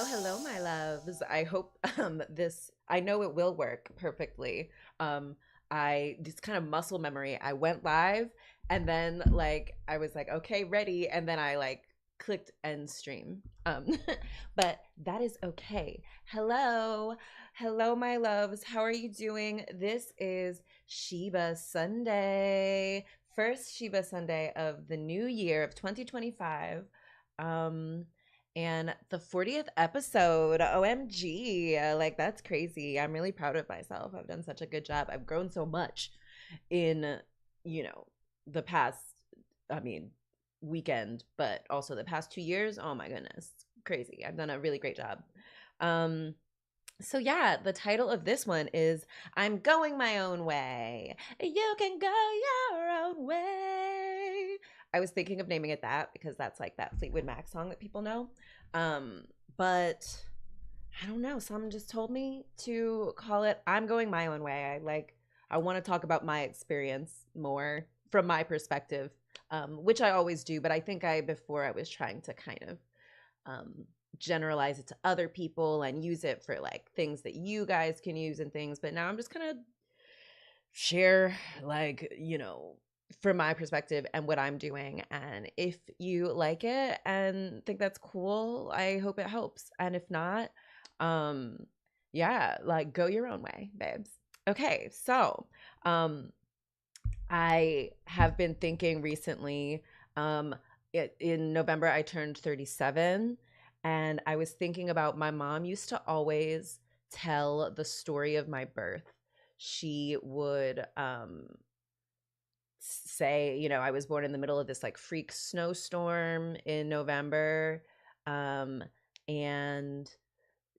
hello, my loves. I hope I know it will work perfectly. Um, I just kind of muscle memory. I went live and then I was like, okay, ready, and then I clicked end stream. Um, but that is okay. Hello, hello, my loves. How are you doing? This is Shiba Sunday, first Shiba Sunday of the new year of 2025. Um, and the 40th episode, OMG, that's crazy. I'm really proud of myself. I've done such a good job. I've grown so much in, you know, the past, I mean, weekend, but also the past 2 years. Oh my goodness, crazy. I've done a really great job. Um, so yeah, the title of this one is I'm Going My Own Way. You can go your own way. I was thinking of naming it that because that's like that Fleetwood Mac song that people know. But I don't know, someone just told me to call it I'm Going My Own Way. I want to talk about my experience more from my perspective. Which I always do, but I think before I was trying to kind of um, generalize it to other people and use it for like things that you guys can use and things. But now I'm just gonna share, from my perspective and what I'm doing. And if you like it and think that's cool, I hope it helps. And if not, um, yeah, like go your own way, babes. Okay, so um, I have been thinking recently. Um, in November, I turned 37, and I was thinking about my mom used to always tell the story of my birth. She would say, I was born in the middle of this like freak snowstorm in November. Um, and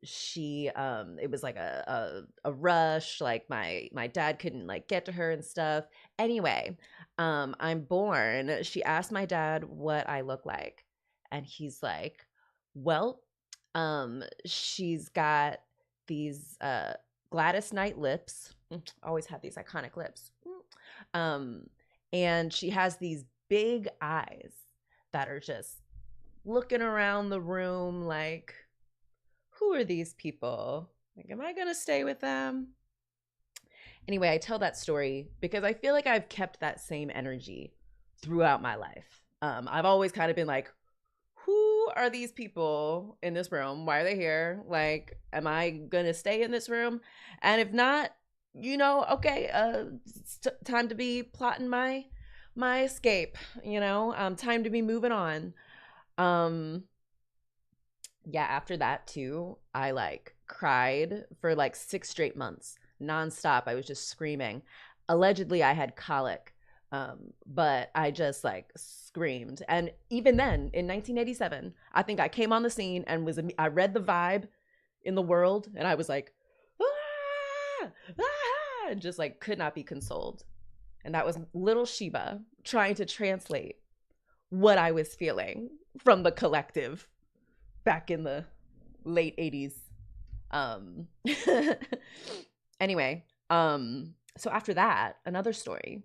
she it was like a rush, like my dad couldn't like get to her and stuff. Anyway, I'm born. She asked my dad what I look like, and he's like, well, she's got these Gladys Knight lips. Always had these iconic lips. um and she has these big eyes that are just looking around the room like, who are these people? Like, am I going to stay with them? Anyway, I tell that story because I feel like I've kept that same energy throughout my life. I've always kind of been like, who are these people in this room? Why are they here? Like, am I going to stay in this room? And if not, okay, it's time to be plotting my escape, time to be moving on. Um, yeah, after that too, I like cried for like 6 straight months nonstop. I was just screaming. Allegedly, I had colic, but I just like screamed. And even then, in 1987, I think I came on the scene and I read the vibe in the world, and I was like, ah, ah, and just like could not be consoled. And that was little Sheba trying to translate what I was feeling from the collective back in the late 80s. Um anyway, so after that, another story.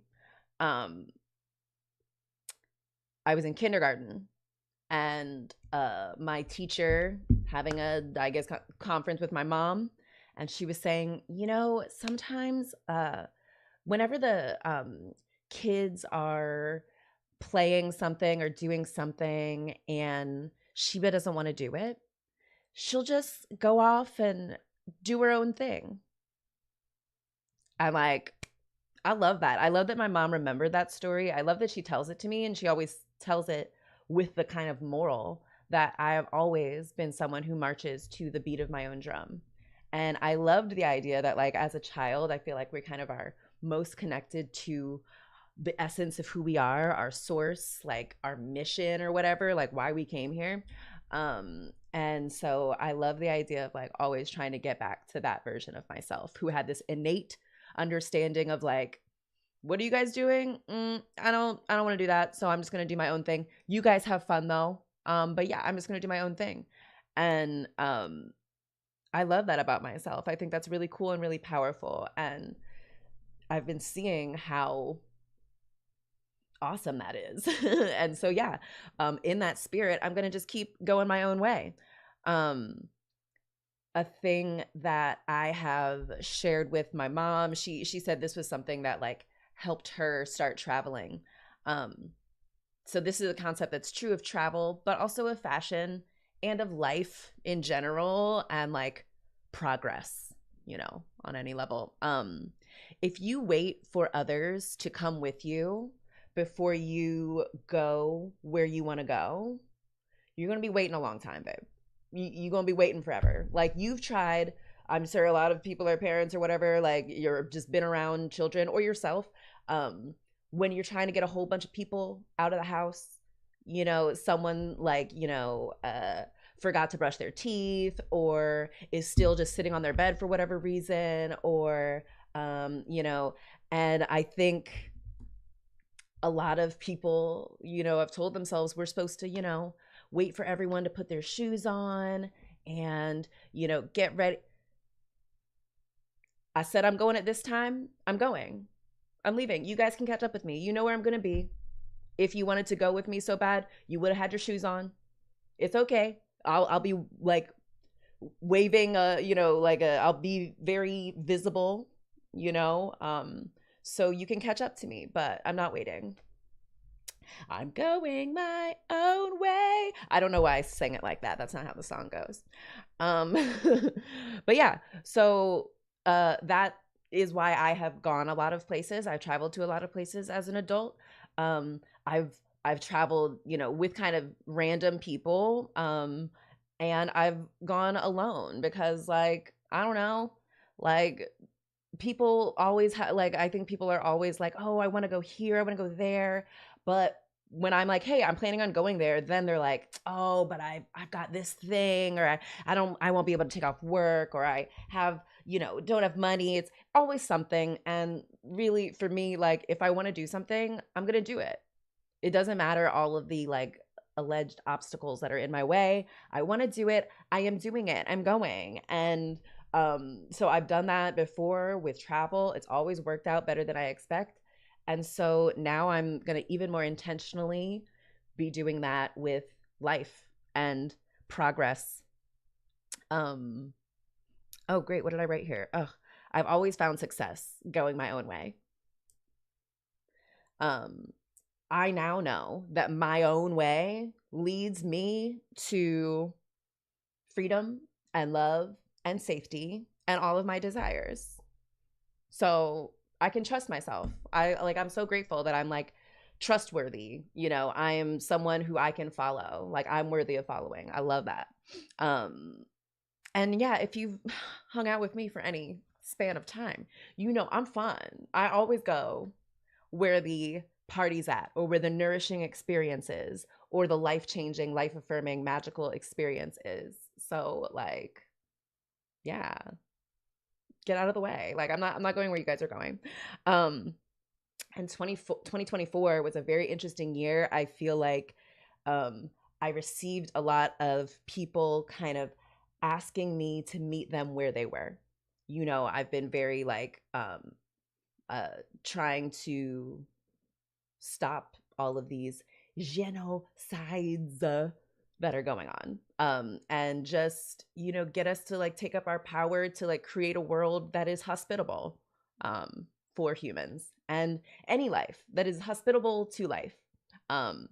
Um I was in kindergarten, and my teacher having a, I guess, conference with my mom, and she was saying, sometimes whenever the kids are playing something or doing something and Sheba doesn't want to do it, she'll just go off and do her own thing. I'm like, I love that. I love that my mom remembered that story. I love that she tells it to me, and she always tells it with the kind of moral that I have always been someone who marches to the beat of my own drum. And I loved the idea that, like, as a child, I feel like we kind of are most connected to the essence of who we are, our source, like our mission or whatever, like why we came here. And so I love the idea of like always trying to get back to that version of myself who had this innate understanding of like, what are you guys doing? I don't want to do that, so I'm just gonna do my own thing. You guys have fun though. But yeah, I'm just gonna do my own thing. And I love that about myself. I think that's really cool and really powerful. And I've been seeing how awesome that is. And so yeah, in that spirit, I'm gonna just keep going my own way. Um a thing that I have shared with my mom. She said this was something that like helped her start traveling. Um, so this is a concept that's true of travel, but also of fashion and of life in general and like progress, on any level. If you wait for others to come with you before you go where you want to go, you're going to be waiting a long time, babe. You're going to be waiting forever. Like you've tried, I'm sure a lot of people are parents or whatever, like you're just been around children or yourself. Um, when you're trying to get a whole bunch of people out of the house, someone like, forgot to brush their teeth or is still just sitting on their bed for whatever reason, or, and I think a lot of people, have told themselves we're supposed to, wait for everyone to put their shoes on and, get ready. I said I'm going at this time. I'm going. I'm leaving. You guys can catch up with me. You know where I'm going to be. If you wanted to go with me so bad, you would have had your shoes on. It's okay. I'll be like waving I'll be very visible, you know. So you can catch up to me, but I'm not waiting. I'm going my own way. I don't know why I sang it like that. That's not how the song goes. Um, but yeah, so that is why I have gone a lot of places. I've traveled to a lot of places as an adult. I've traveled, with kind of random people, and I've gone alone because, like, I don't know, like people always like I think people are always like, oh, I want to go here, I want to go there, but when I'm like, hey, I'm planning on going there, then they're like, oh, but I've got this thing, or I won't be able to take off work, or I have, don't have money. It's always something. And really for me, like if I want to do something, I'm going to do it. It doesn't matter all of the like alleged obstacles that are in my way. I want to do it. I am doing it. I'm going. And so I've done that before with travel. It's always worked out better than I expect. And so now I'm going to even more intentionally be doing that with life and progress. Um, oh, great. What did I write here? Oh, I've always found success going my own way. Um, I now know that my own way leads me to freedom and love and safety and all of my desires. So I can trust myself. I'm so grateful that I'm like trustworthy. I am someone who I can follow. Like I'm worthy of following. I love that. Um, and yeah, if you've hung out with me for any span of time, I'm fun. I always go where the party's at, or where the nourishing experience is, or the life-changing, life-affirming, magical experience is. So like, yeah, get out of the way. Like I'm not going where you guys are going. Um and 2024 was a very interesting year. I feel like um I received a lot of people kind of asking me to meet them where they were. I've been very like uh trying to stop all of these genocides that are going on, and just get us to like take up our power to like create a world that is hospitable, for humans and any life that is hospitable to life. um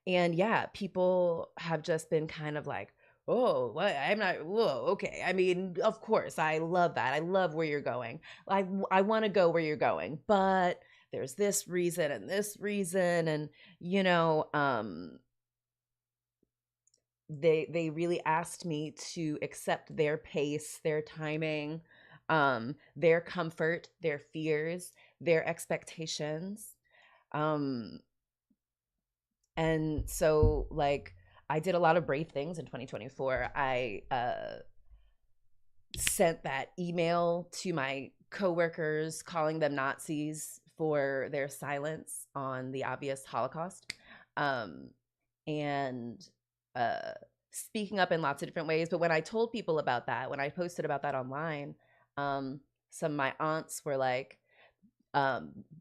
and yeah, people have just been kind of like, oh, what? I'm not, whoa, okay. I mean, of course, I love that. I love where you're going. I want to go where you're going, but there's this reason and this reason. And, you know, um, they really asked me to accept their pace, their timing, their comfort, their fears, their expectations. Um, And so, like, I did a lot of brave things in 2024. I sent that email to my coworkers calling them Nazis for their silence on the obvious Holocaust. Um, and uh, speaking up in lots of different ways. But when I told people about that, when I posted about that online, um, some of my aunts were like,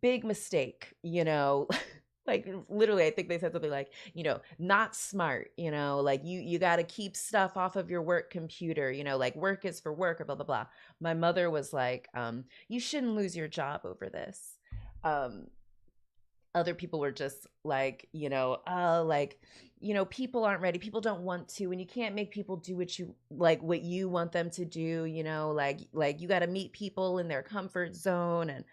big mistake, Like literally, I think they said something like, not smart, like you got to keep stuff off of your work computer, like work is for work or blah blah blah. My mother was like, you shouldn't lose your job over this. Um, Other people were just like, like, people aren't ready, people don't want to, and you can't make people do what you want them to do, like you got to meet people in their comfort zone, and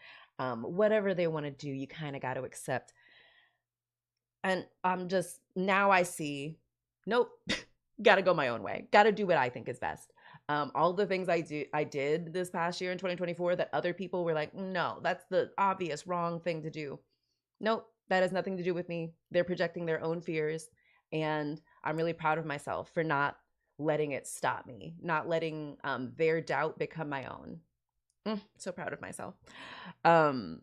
whatever they want to do, you kind of got to accept. And I'm just, now I see, nope, got to go my own way, got to do what I think is best. All the things I did this past year in 2024 that other people were like, no, that's the obvious wrong thing to do. Nope, that has nothing to do with me. They're projecting their own fears. And I'm really proud of myself for not letting it stop me, not letting their doubt become my own. So proud of myself. Um,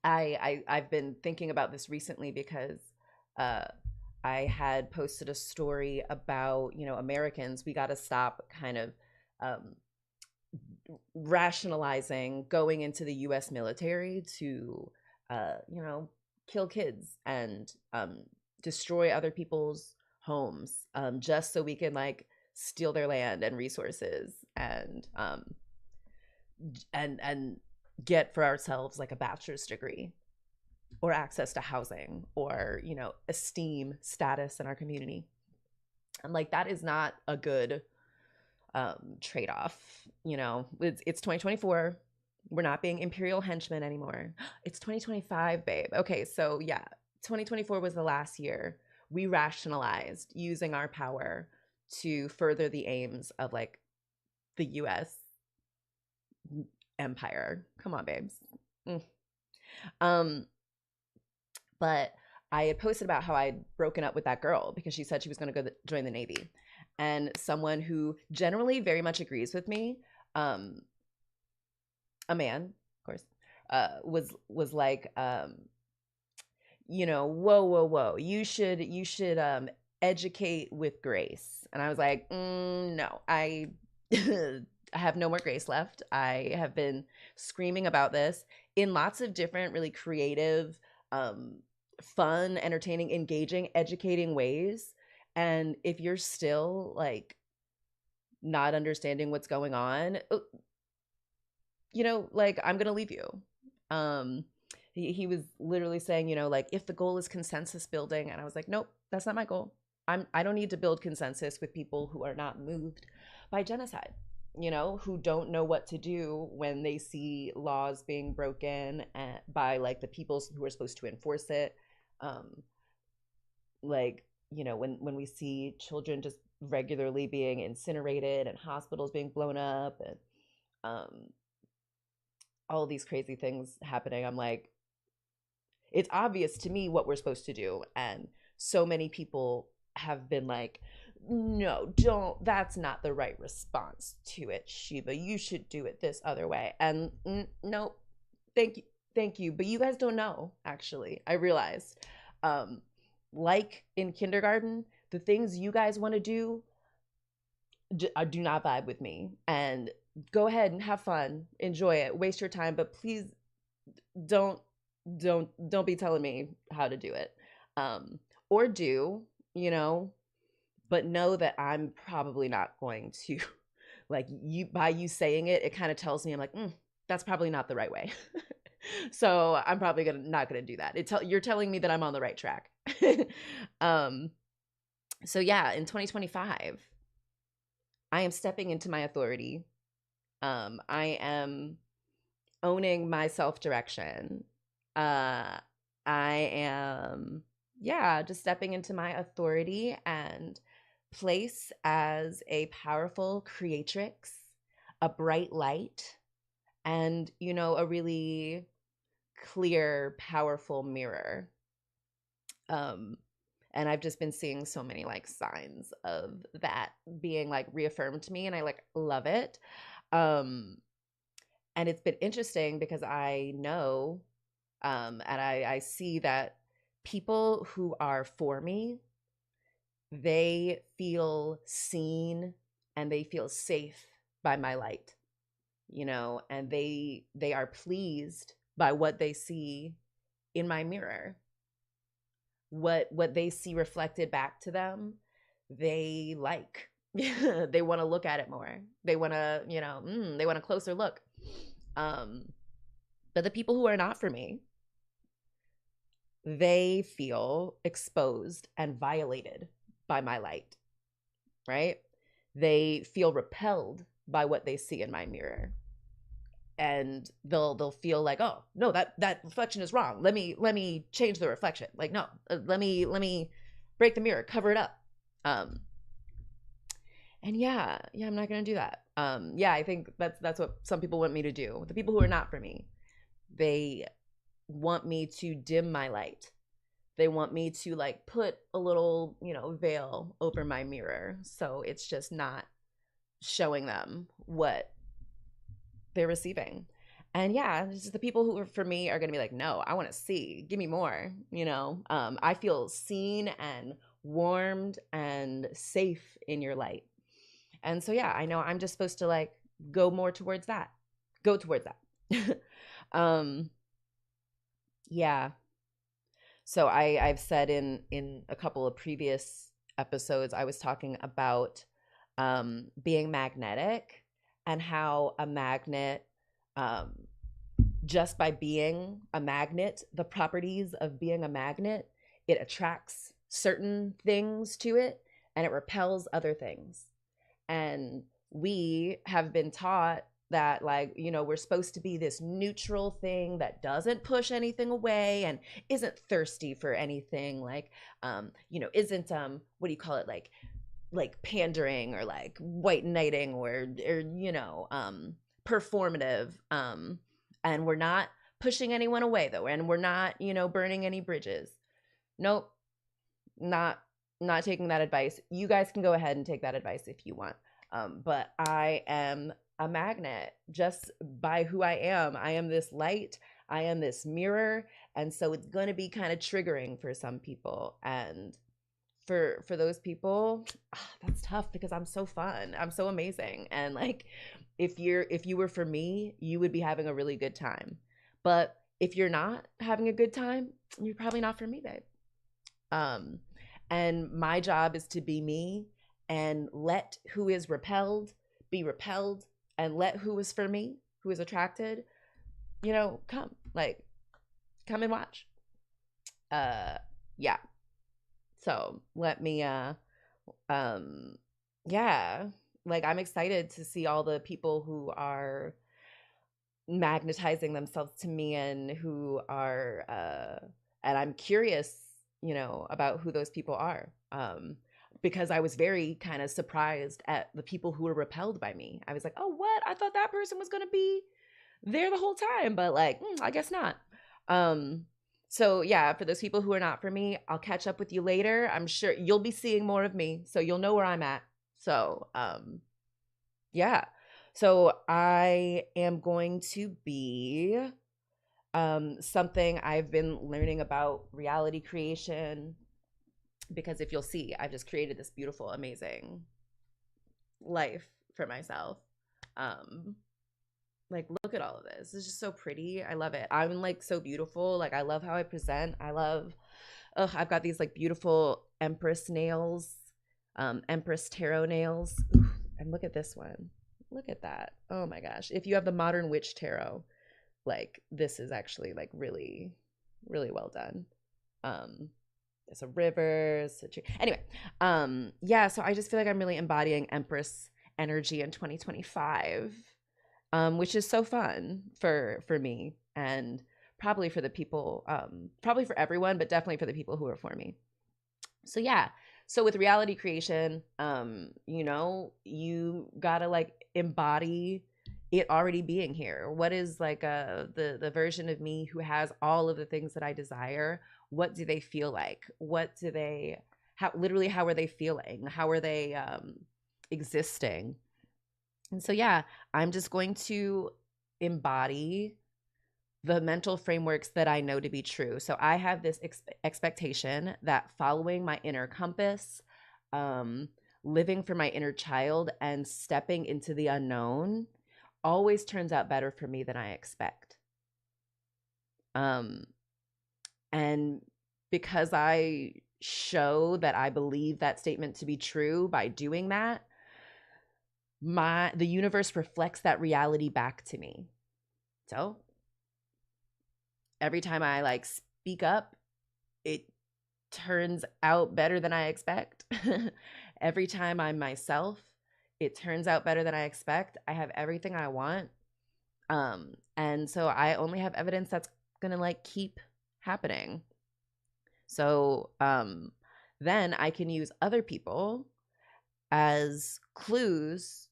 I've been thinking about this recently because uh, I had posted a story about, Americans. We got to stop kind of um, rationalizing going into the U.S. military to, kill kids and destroy other people's homes, just so we can like steal their land and resources, and get for ourselves like a bachelor's degree or access to housing or esteem, status in our community. I'm like, that is not a good trade-off. It's 2024. We're not being imperial henchmen anymore. It's 2025, babe. Okay, so yeah, 2024 was the last year we rationalized using our power to further the aims of like the US empire. Come on, babes. Mm. Um, but I had posted about how I'd broken up with that girl because she said she was going to join the Navy. And someone who generally very much agrees with me, um, a man, of course, was like, whoa, whoa, whoa, you should educate with grace. And I was like, no, I I have no more grace left. I have been screaming about this in lots of different, really creative, um, fun, entertaining, engaging, educating ways. And if you're still like not understanding what's going on, like I'm gonna leave you. Um, he was literally saying, like if the goal is consensus building, and I was like, nope, that's not my goal. I don't need to build consensus with people who are not moved by genocide, who don't know what to do when they see laws being broken by like the people who are supposed to enforce it. Um, like, when we see children just regularly being incinerated and hospitals being blown up and um, all these crazy things happening, I'm like, it's obvious to me what we're supposed to do. And so many people have been like, no, don't, that's not the right response to it, Shiva. You should do it this other way. And no, thank you. Thank you. But you guys don't know, actually. I realized. Um, like in kindergarten, the things you guys want to do do not vibe with me. And go ahead and have fun, enjoy it, waste your time, but please don't don't be telling me how to do it. Or do, you know, but know that I'm probably not going to like you by you saying it, it kind of tells me I'm like, that's probably not the right way. So I'm probably gonna not gonna do that. You're telling me that I'm on the right track. um, so yeah, in 2025, I am stepping into my authority. I am owning my self direction. I am, yeah, just stepping into my authority and place as a powerful creatrix, a bright light, and, a really clear, powerful mirror. Um, and I've just been seeing so many like signs of that being like reaffirmed to me, and I like love it. Um, and it's been interesting because I know, and I see that people who are for me, they feel seen and they feel safe by my light, and they are pleased by what they see in my mirror. what they see reflected back to them, they like. They want to look at it more. They want to, they want a closer look. Um, but the people who are not for me, they feel exposed and violated by my light, right? They feel repelled by what they see in my mirror. And they'll feel like, oh no, that reflection is wrong. Let me change the reflection. Like, no, let me break the mirror, cover it up. Um, and yeah, I'm not gonna do that. Yeah, I think that's what some people want me to do. The people who are not for me, they want me to dim my light. They want me to like put a little, veil over my mirror so it's just not showing them what they're receiving. And yeah, just the people who are for me are going to be like, no, I want to see, give me more. I feel seen and warmed and safe in your light. And so yeah, I know I'm just supposed to like go more towards that, go towards that. um yeah. So I've said in a couple of previous episodes, I was talking about being magnetic, and how a magnet, um, just by being a magnet, the properties of being a magnet, it attracts certain things to it and it repels other things. And we have been taught that, like, we're supposed to be this neutral thing that doesn't push anything away and isn't thirsty for anything, like, isn't, what do you call it, like pandering or like white knighting, or performative. And we're not pushing anyone away though, and we're not, burning any bridges. Nope. Not taking that advice. You guys can go ahead and take that advice if you want. But I am a magnet just by who I am. I am this light, I am this mirror. And so it's going to be kind of triggering for some people. And for those people, that's tough, because I'm so fun, I'm so amazing, and like, if you were for me, you would be having a really good time. But if you're not having a good time, you're probably not for me, babe. um and my job is to be me, and let who is repelled be repelled, and let who is for me, who is attracted, come, like, come and watch. uh yeah. So let me um yeah, like, I'm excited to see all the people who are magnetizing themselves to me, and who are and I'm curious, about who those people are. Because I was very kind of surprised at the people who were repelled by me. I was like, oh, what? I thought that person was going to be there the whole time, but like, I guess not. Um so yeah, for those people who are not for me, I'll catch up with you later. I'm sure you'll be seeing more of me, so you'll know where I'm at. So yeah. So I am going to be something I've been learning about reality creation, because if you'll see, I've just created this beautiful, amazing life for myself. Um like, look at all of this. It's just so pretty. I love it. I'm like so beautiful. Like, I love how I present. I love, I've got these like beautiful Empress nails, Empress tarot nails. Ooh, and look at this one. Look at that. Oh my gosh. If you have the Modern Witch Tarot, like, this is actually like really, really well done. Um, it's a river, it's a tree. Anyway, yeah, so I just feel like I'm really embodying Empress energy in 2025, which is so fun for me, and probably for the people, probably for everyone, but definitely for the people who are for me. So yeah, so with reality creation, you gotta like embody it already being here. What is like the version of me who has all of the things that I desire? What do they feel like? What do they, how, literally, how are they feeling? How are they existing? And so yeah, I'm just going to embody the mental frameworks that I know to be true. So I have this expectation that following my inner compass, um, living for my inner child, and stepping into the unknown always turns out better for me than I expect. Um, and because I show that I believe that statement to be true by doing that, the universe reflects that reality back to me. So every time I like speak up, it turns out better than I expect. Every time I'm myself, it turns out better than I expect. I have everything I want. And so I only have evidence that's gonna like keep happening. So then I can use other people as clues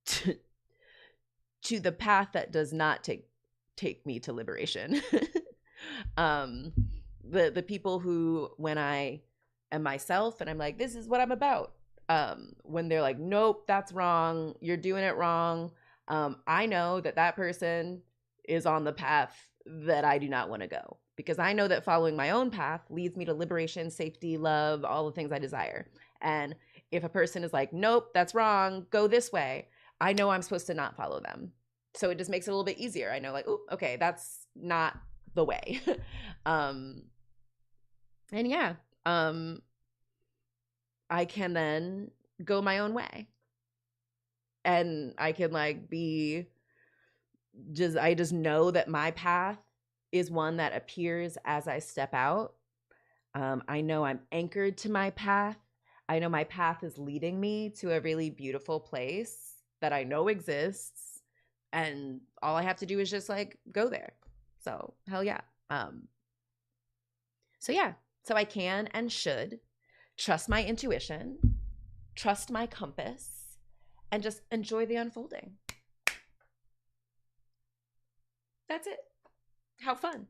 to, to the path that does not take me to liberation. um the people who, when I am myself and I'm like, this is what I'm about, when they're like, nope, that's wrong, you're doing it wrong, I know that that person is on the path that I do not want to go, because I know that following my own path leads me to liberation, safety, love, all the things I desire. And if a person is like, nope, that's wrong, go this way, I know I'm supposed to not follow them. So it just makes it a little bit easier. I know, like, oh, okay, that's not the way. um and yeah, um I can then go my own way, and I can like be just, I just know that my path is one that appears as I step out. I know I'm anchored to my path. I know my path is leading me to a really beautiful place that I know exists, and all I have to do is just like go there. So hell yeah. So yeah, so I can and should trust my intuition, trust my compass, and just enjoy the unfolding. That's it. How fun.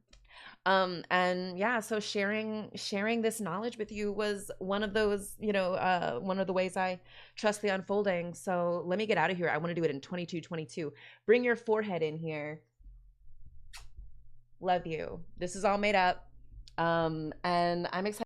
And yeah, so sharing this knowledge with you was one of those, one of the ways I trust the unfolding. So let me get out of here. I want to do it in 2222. Bring your forehead in here. Love you. This is all made up. And I'm excited